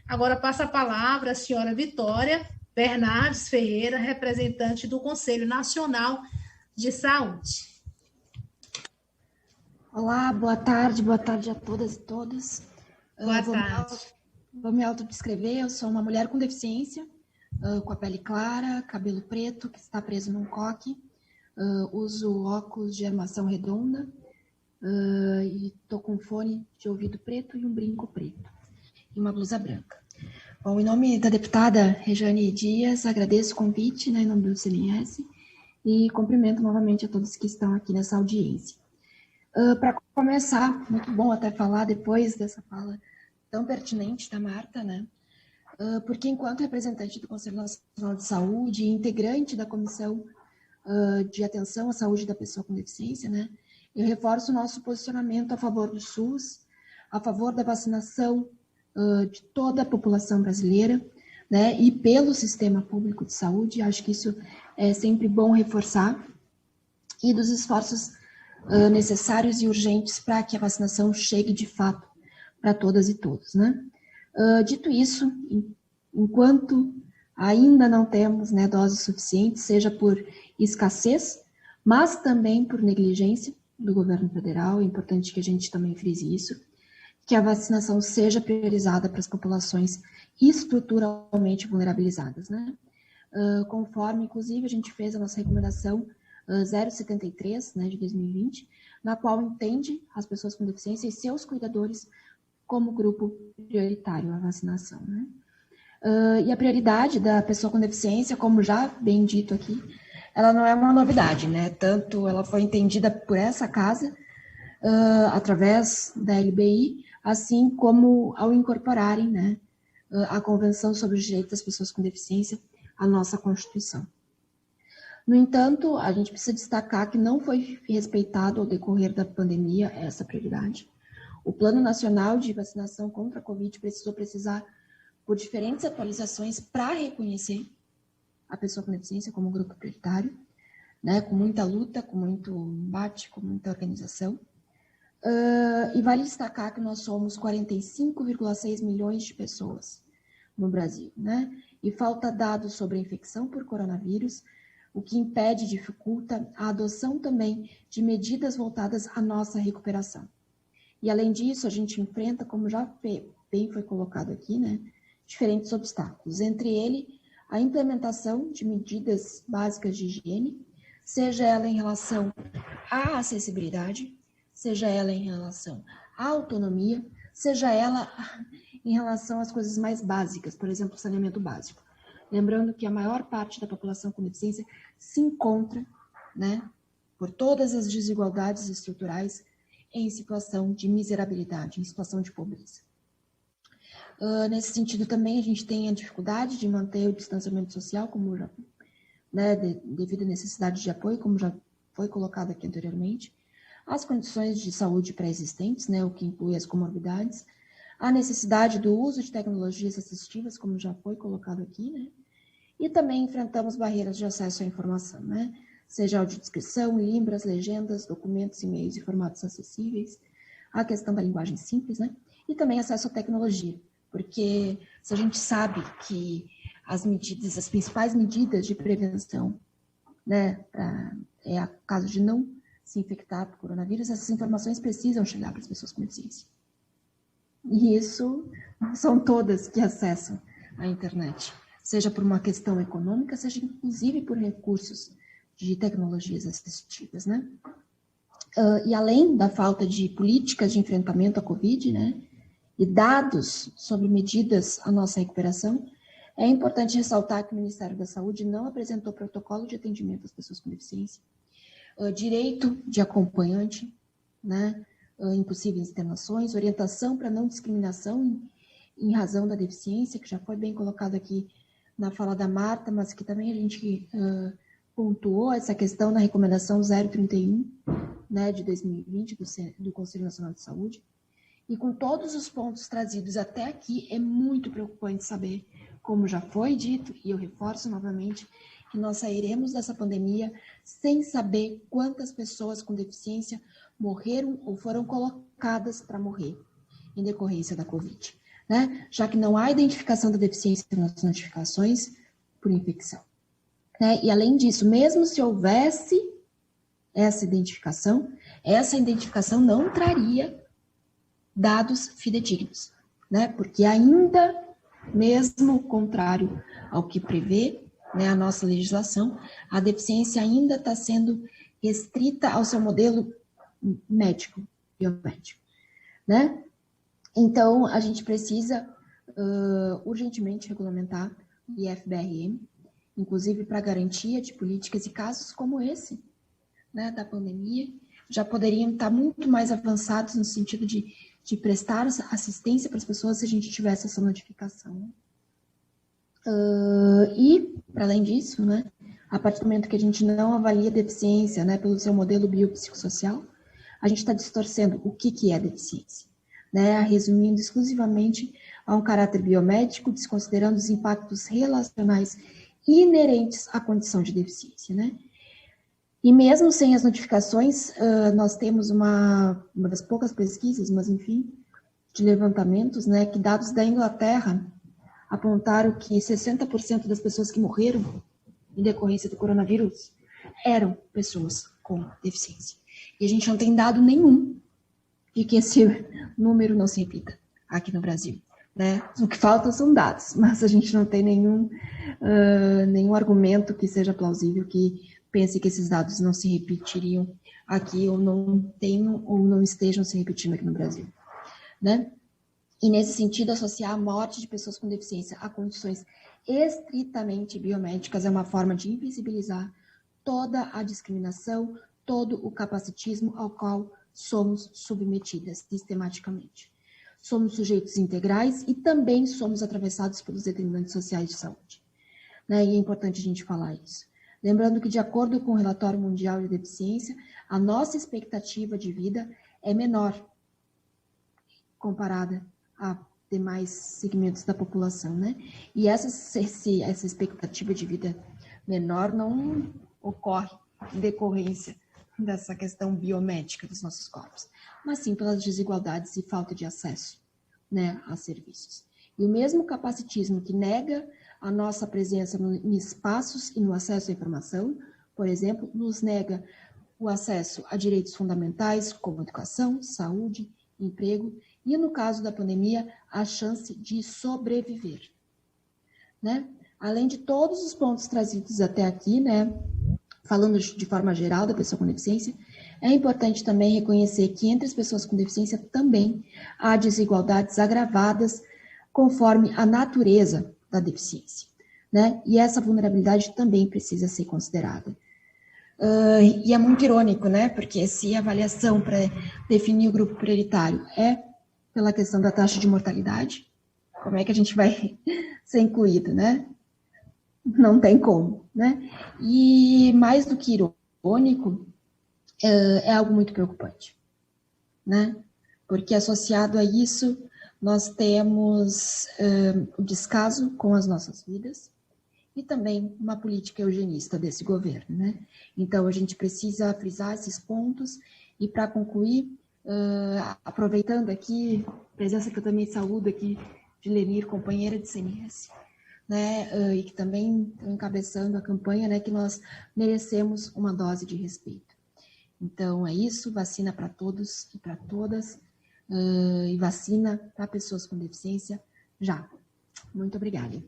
Agora passa a palavra a senhora Vitória Bernardes Ferreira, representante do Conselho Nacional de Saúde. Olá, boa tarde a todas e todos. Boa tarde. Vou me autodescrever, eu sou uma mulher com deficiência, com a pele clara, cabelo preto, que está preso num coque, uso óculos de armação redonda e estou com fone de ouvido preto e um brinco preto e uma blusa branca. Bom, em nome da deputada Rejane Dias, agradeço o convite, né, em nome do CNS, e cumprimento novamente a todos que estão aqui nessa audiência. Para começar, muito bom até falar depois dessa fala tão pertinente da Marta, né? Porque enquanto representante do Conselho Nacional de Saúde e integrante da Comissão de Atenção à Saúde da Pessoa com Deficiência, né, eu reforço o nosso posicionamento a favor do SUS, a favor da vacinação de toda a população brasileira, né, e pelo sistema público de saúde. Acho que isso é sempre bom reforçar, e dos esforços necessários e urgentes para que a vacinação chegue de fato para todas e todos, né? Dito isso, enquanto ainda não temos, né, doses suficientes, seja por escassez, mas também por negligência do governo federal, é importante que a gente também frise isso, que a vacinação seja priorizada para as populações estruturalmente vulnerabilizadas, né? Conforme, inclusive, a gente fez a nossa recomendação 073, né, de 2020, na qual entende as pessoas com deficiência e seus cuidadores como grupo prioritário à vacinação, né? E a prioridade da pessoa com deficiência, como já bem dito aqui, ela não é uma novidade, né? Tanto ela foi entendida por essa casa, através da LBI, assim como ao incorporarem, né, a Convenção sobre os Direitos das Pessoas com Deficiência à nossa Constituição. No entanto, a gente precisa destacar que não foi respeitado ao decorrer da pandemia essa prioridade. O Plano Nacional de Vacinação contra a Covid precisar por diferentes atualizações para reconhecer a pessoa com deficiência como grupo prioritário, né, com muita luta, com muito embate, com muita organização. E vale destacar que nós somos 45,6 milhões de pessoas no Brasil, né? E falta dados sobre a infecção por coronavírus, o que impede e dificulta a adoção também de medidas voltadas à nossa recuperação. E além disso, a gente enfrenta, como já bem foi colocado aqui, né, diferentes obstáculos, entre eles a implementação de medidas básicas de higiene, seja ela em relação à acessibilidade, seja ela em relação à autonomia, seja ela em relação às coisas mais básicas, por exemplo, o saneamento básico. Lembrando que a maior parte da população com deficiência se encontra, né, por todas as desigualdades estruturais, em situação de miserabilidade, em situação de pobreza. Nesse sentido também a gente tem a dificuldade de manter o distanciamento social, como já, né, devido à necessidade de apoio, como já foi colocado aqui anteriormente, as condições de saúde pré-existentes, né, o que inclui as comorbidades, a necessidade do uso de tecnologias assistivas, como já foi colocado aqui, né, e também enfrentamos barreiras de acesso à informação, né, seja audiodescrição, libras, legendas, documentos, e-mails e formatos acessíveis, a questão da linguagem simples, né, e também acesso à tecnologia, porque se a gente sabe que as principais medidas de prevenção, né, é a caso de não se infectar por coronavírus, essas informações precisam chegar para as pessoas com deficiência. E isso são todas que acessam a internet, seja por uma questão econômica, seja inclusive por recursos de tecnologias assistivas, né? E além da falta de políticas de enfrentamento à Covid, né, e dados sobre medidas à nossa recuperação, é importante ressaltar que o Ministério da Saúde não apresentou protocolo de atendimento às pessoas com deficiência, direito de acompanhante, né, em possíveis internações, orientação para não discriminação em razão da deficiência, que já foi bem colocado aqui na fala da Marta, mas que também a gente pontuou essa questão na recomendação 031, né, de 2020 do Conselho Nacional de Saúde. E com todos os pontos trazidos até aqui, é muito preocupante saber, como já foi dito, e eu reforço novamente, que nós sairemos dessa pandemia sem saber quantas pessoas com deficiência morreram ou foram colocadas para morrer em decorrência da Covid. né? Já que não há identificação da deficiência nas notificações por infecção, né? E além disso, mesmo se houvesse essa identificação não traria dados fidedignos, né? Porque ainda, mesmo contrário ao que prevê, né, a nossa legislação, a deficiência ainda está sendo restrita ao seu modelo médico, biomédico, né? Então, a gente precisa urgentemente regulamentar o IFBRM, inclusive para garantia de políticas e casos como esse, né, da pandemia, já poderiam estar muito mais avançados no sentido de prestar assistência para as pessoas se a gente tivesse essa notificação. E, para além disso, né, a partir do momento que a gente não avalia deficiência, né, pelo seu modelo biopsicossocial, a gente está distorcendo o que é deficiência, né, resumindo exclusivamente a um caráter biomédico, desconsiderando os impactos relacionais inerentes à condição de deficiência, né. E mesmo sem as notificações, nós temos uma das poucas pesquisas, mas enfim, de levantamentos, né, que dados da Inglaterra apontaram que 60% das pessoas que morreram em decorrência do coronavírus eram pessoas com deficiência. E a gente não tem dado nenhum de que esse número não se repita aqui no Brasil, né? O que falta são dados, mas a gente não tem nenhum argumento que seja plausível que pense que esses dados não se repetiriam aqui ou não tenham ou não estejam se repetindo aqui no Brasil, né? E nesse sentido, associar a morte de pessoas com deficiência a condições estritamente biomédicas é uma forma de invisibilizar toda a discriminação, todo o capacitismo ao qual somos submetidas sistematicamente. Somos sujeitos integrais e também somos atravessados pelos determinantes sociais de saúde, né? E é importante a gente falar isso. Lembrando que, de acordo com o Relatório Mundial de Deficiência, a nossa expectativa de vida é menor comparada a demais segmentos da população, né? E essa expectativa de vida menor não ocorre em decorrência dessa questão biomédica dos nossos corpos, mas sim pelas desigualdades e falta de acesso, né, a serviços. E o mesmo capacitismo que nega a nossa presença em espaços e no acesso à informação, por exemplo, nos nega o acesso a direitos fundamentais como educação, saúde, emprego e, no caso da pandemia, a chance de sobreviver, né? Além de todos os pontos trazidos até aqui, né, falando de forma geral da pessoa com deficiência, é importante também reconhecer que entre as pessoas com deficiência também há desigualdades agravadas conforme a natureza da deficiência, né? E essa vulnerabilidade também precisa ser considerada. E é muito irônico, né? Porque se a avaliação para definir o grupo prioritário é pela questão da taxa de mortalidade, como é que a gente vai ser incluído, né? Não tem como, né? E mais do que irônico, é algo muito preocupante, né? Porque associado a isso, nós temos o descaso com as nossas vidas e também uma política eugenista desse governo, né? Então, a gente precisa frisar esses pontos e, para concluir, aproveitando aqui a presença que eu também saúdo aqui de Lenir, companheira de CNS, né? E que também está encabeçando a campanha, né? Que nós merecemos uma dose de respeito. Então, é isso, vacina para todos e para todas, e vacina para pessoas com deficiência já. Muito obrigada.